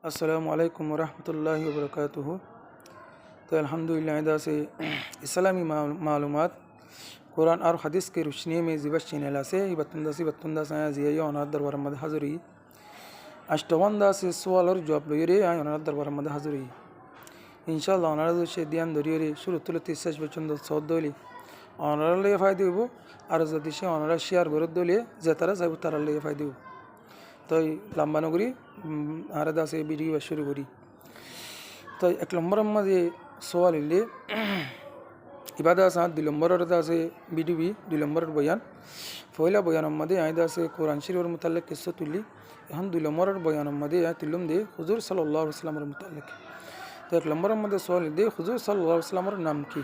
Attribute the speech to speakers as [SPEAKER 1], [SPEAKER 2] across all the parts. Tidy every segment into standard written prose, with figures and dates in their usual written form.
[SPEAKER 1] আসসালামু আলাইকুম রহমতুল্লাহি বরকাতুহ। तो अल्हम्दुलिल्लाह इदा से इस्लामी मालूमात कुरान और हदीस के रोशनी में जिबश चैनल से बत्तुंदा से जिया और दरबार मद हाजुरी अष्टवंदा से सवाल और जवाब लोरे और दरबार मद हाजुरी इंशाल्लाह और से ध्यान धरिए शुरू तुलती सच बचंद सौदली और फायदे हो और जदि से और शेयर गरत दलिए जेतारा सब तारा फायदे हो तो लम्बा नगरी आरदा से वीडियो शुरू करी। तो एक नंबर मध्य सवाल इल्ले इबादा साथ दो नंबर से वीडियो भी दो नंबर बयान पहला बयान मध्य आयदा से कुरान शरीफ मुताल्लिक़ किस्सा तुल्ली हम दो नंबर बयान मध्य आय तुल्लुम दे हुजूर सल्लल्लाहु अलैहि वसल्लम मुताल्लिक़। तो एक नंबर मध्य सवाल दे हुजूर सल्लल्लाहु अलैहि वसल्लम नाम की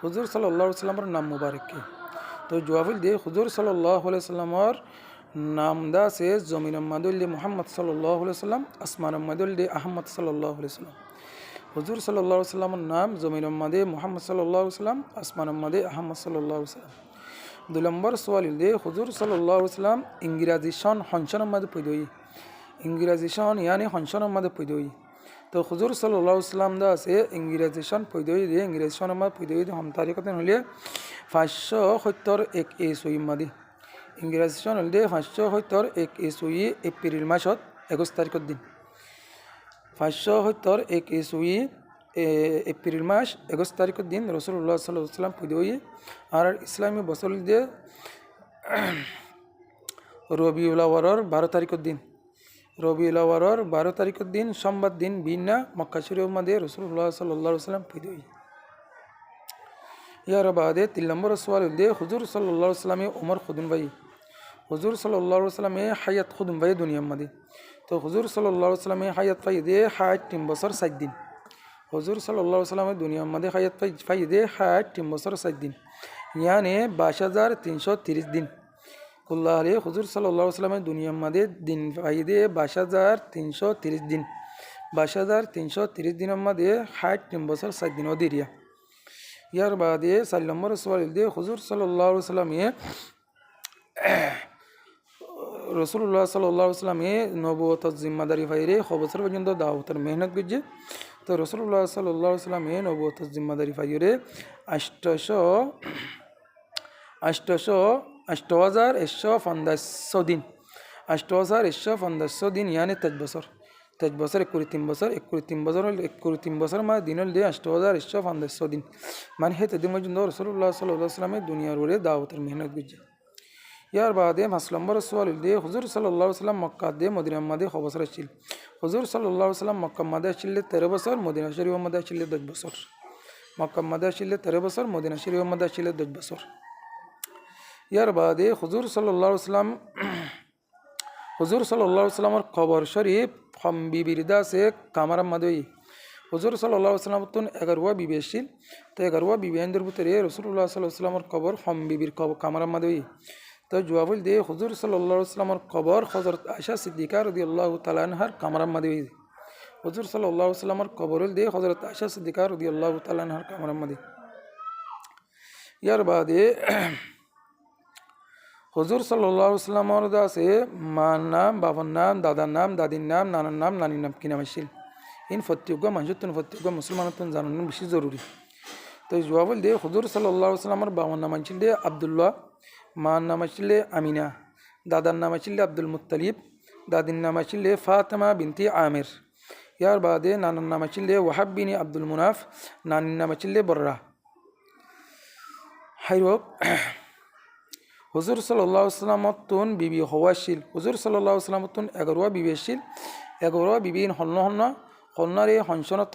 [SPEAKER 1] हुजूर सल्लल्लाहु अलैहि वसल्लम नाम मुबारक की। तो जवाब दे हुजूर सल्लल्लाहु अलैहि वसल्लम नामदा से ज़मीन मदुल मोहम्मद सल्लल्लाहु अलैहि वसल्लम आसमान मदुल अहमद सल्लल्लाहु अलैहि वसल्लम। हुजूर सल्लल्लाहु अलैहि वसल्लम नाम ज़मीन मदे मोहम्मद सल्लल्लाहु अलैहि वसल्लम आसमान मदे अहमद सल्लल्लाहु अलैहि वसल्लम। दो नंबर सवाल दे हुजूर सल्लल्लाहु अलैहि वसल्लम इंग्राजी शान हंशन मद पैदोई इंग्राजी शान यानी हंशन मद पैदोई। तो हुजूर सल्लल्लाहु अलैहि वसल्लम दा से इंग्राजी शान पैदोई दे इंग्राजी शान मद पैदोई हम तारीख हलिए 571 ईस्वी मदे इंग्राजी सन हल्दे 571 ईस्वी एप्रिल मासत 21 तारीखर दिन 571 ईस्वी एप्रिल मास 21 तारीखर दिन रसूलुल्लाह सल्लल्लाहु अलैहि वसल्लम पैदा और इस्लामी बसर दे रबिउल अव्वल 12 तारीखर दिन रबिउल अव्वल 12 तारीखर दिन सोमवार दिन बिना मक्का शरीफ मध्य रसूलुल्लाह सल्लल्लाहु अलैहि वसल्लम पैदा यार बाद 3 नंबर सवाल दे हुजूर सल्लल्लाहु अलैहि वसल्लम उमर खुदन भाई हुजूर सल्लल्लाहु अलैहि वसल्लम हयात खुदन भाई दुनिया मध्य। तो हुजूर सल्लल्लाहु अलैहि वसल्लम हयात फायदे 3 बছর 7 दिन हुजूर सल्लल्लाहु अलैहि वसल्लम दुनिया मध्य हयात फायदे 3 बছর 7 दिन यानी 22,330 दिन कुल्ला हुजूर सल्लल्लाहु अलैहि वसल्लम दुनिया मध्य दिन फायदे 22,330 दिन 22,330 दिन मध्य 3 बছর 7 दिन ओदिरिया यार बाद 4 नंबर सवाल दे हुजूर सल्लल्लाहु अलैहि वसल्लम रसूलुल्लाह सल्लल्लाहु अलैहि वसल्लम नबुवत जिम्मेदारी फायरे खबसर पर्यন্ত दावतर मेहनत गुजे। तो रसूलुल्लाह सल्लल्लाहु अलैहि वसल्लम नबुवत जिम्मेदारी फायरे 8,150 दिन 8,150 दिन यानी 23 बছর 23 बছর 3 बছর मा दिन दे 8,150 दिन मान हे तदिन पर्यন্ত रसूलुल्लाह सल्लल्लाहु अलैहि वसल्लम दुनियार ओरे दावतर मेहनत गुजे। यार बाद 5 नंबर सवाल दे हुजूर सल्लल्लाहु अलैहि वसल्लम मक्का दे मदीना मध्य खबसर आछिल हुजूर सल्लल्लाहु अलैहि वसल्लम मक्का मध्य आछिल 13 बছর मदीना शरीफ मध्य आछिल 10 बছর मक्का मध्य आछिल 13 बছর मदीना शरीफ मध्य आछिल 10 बছর। यार बाद हुजूर सल्लल्लाहु अलैहि वसल्लम खबर शरीफ हम बीबीरदा से कामारा मदई हुजूर सल्लल्लाहु अलैहि वसल्लम तुन 11 बीबी आछिल। तो 11 बीबियानদের ভিতরে রাসূলুল্লাহ সাল্লাল্লাহু আলাইহি ওয়াসাল্লামের কবর हम बीबीर कामारा मदई। तो जवाब दे हुजूर सल्लल्लाहु अलैहि वसल्लम कबर हजरत आयशा सिद्दीका रदियल्लाहु ताआला अन्हार कमरा मदे हुजूर सल्लल्लाहु अलैहि वसल्लम कबर दे हजरत आयशा सिद्दीका रदियल्लाहु ताआला अन्हार कमरा मदे। यार बाद हुजूर सल्लल्लाहु अलैहि वसल्लम दा से मां नाम बाबर नाम दादार नाम दादिर नाम नानार नाम नानिर नाम किना आछिल इन फत्योग्य मानसुतन फत्योग्य मुसलमानतन जानानो बेশি जरूरी। तो जवाब दे हुजूर सल्लल्लाहु अलैहि वसल्लम बाबर नाम आछिल दे अब्दुल्लाह मार नाम आछिले आमिना दादार नाम आछिले अब्दुल मुत्तालिब दादिर नाम आछिले फातिमा बिनती आमिर। यार बाद नानार नाम आछिले वहाब बिन अब्दुल मुनाफ नानिर नाम आछिले बर्रा हाइरोक हुजूर सल्लल्लाहु अलैहि वसल्लम तुन बीबी हवाशिल हुजूर सल्लल्लाहु अलैहि वसल्लम तुन 11 बीबी आछिल 11 बीबीन हन्नारे हंसनत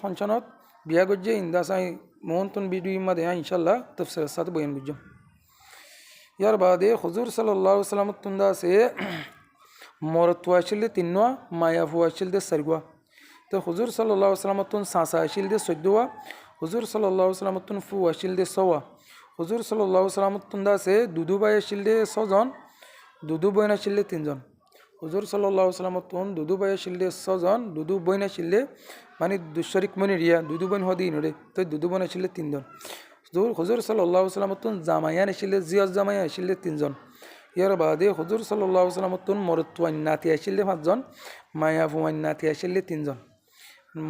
[SPEAKER 1] बिया गज्जे इंदासाई मोहन तुन वीडियो मदे इंशाल्लाह तफसीर साथ बयान गुज्जम। यार बाद हुजूर सल्लल्लाहु अलैहि वसल्लम तुंदा से मरत आछिल 3 माया आछिल 4। तो हुजूर सल्लल्लाहु अलैहि वसल्लम तुन सासा आछिल 14 हुजूर सल्लल्लाहु अलैहि वसल्लम तुन फू आछिल 6 हुजूर सल्लल्लाहु अलैहि वसल्लम तुंदा से दुदू भाई आछिल 6 जन दुदू बहन आछिल 3 जन हुजूर सल्लल्लाहु अलैहि वसल्लम तुन दुदू भाई आछिल 6 जन दुदू बहन आछिल माने दुशरिक मनिरिया दुदू बहन हदी नरे तो दुदू बहन आछिल 3 जन हुजूर सल्लल्लाहु अलैहि वसल्लम तुन जामायान आछिल जियाज जामाया आछिल 3 जन ইয়ার বাদে হুজুর সাল্লাল্লাহু আলাইহি ওয়াসাল্লামতুন মরুত্ওয়ান নাতি আসিলে 5 জন মায়া ফুয়ান নাতি আসিলে 3 জন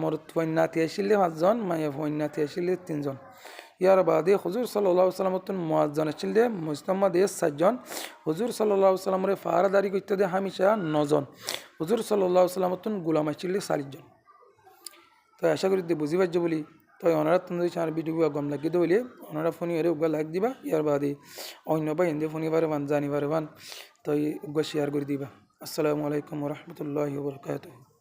[SPEAKER 1] মরুত্ওয়ান নাতি আসিলে 5 জন মায়া ফুয়ান নাতি আসিলে 3 জন ইয়ার বাদে হুজুর সাল্লাল্লাহু আলাইহি ওয়াসাল্লামতুন মুয়াজ্জান আসিলে মুস্তাম্মাদ 7 জন হুজুর সাল্লাল্লাহু আলাইহি ওয়াসাল্লামরে ফারাদারি করতে দে হামেশা 9 জন হুজুর সাল্লাল্লাহু আলাইহি ওয়াসাল্লামতুন গোলাম আসিলে 40 জন তো আশা করি বুঝি পারছো বলি তো ওনারা তোমাদের চার ভিডিও গম লাগিয়ে দেবো বলে ওনারা ফোন এর উগা লাইক দিবা ইয়ার বাদে অন্য বা হিন্দি ফোন পারবান জানি পারবান তো উগা শেয়ার করে দিবা আসসালামু আলাইকুম ওয়া রাহমাতুল্লাহি ওয়া বারাকাতুহু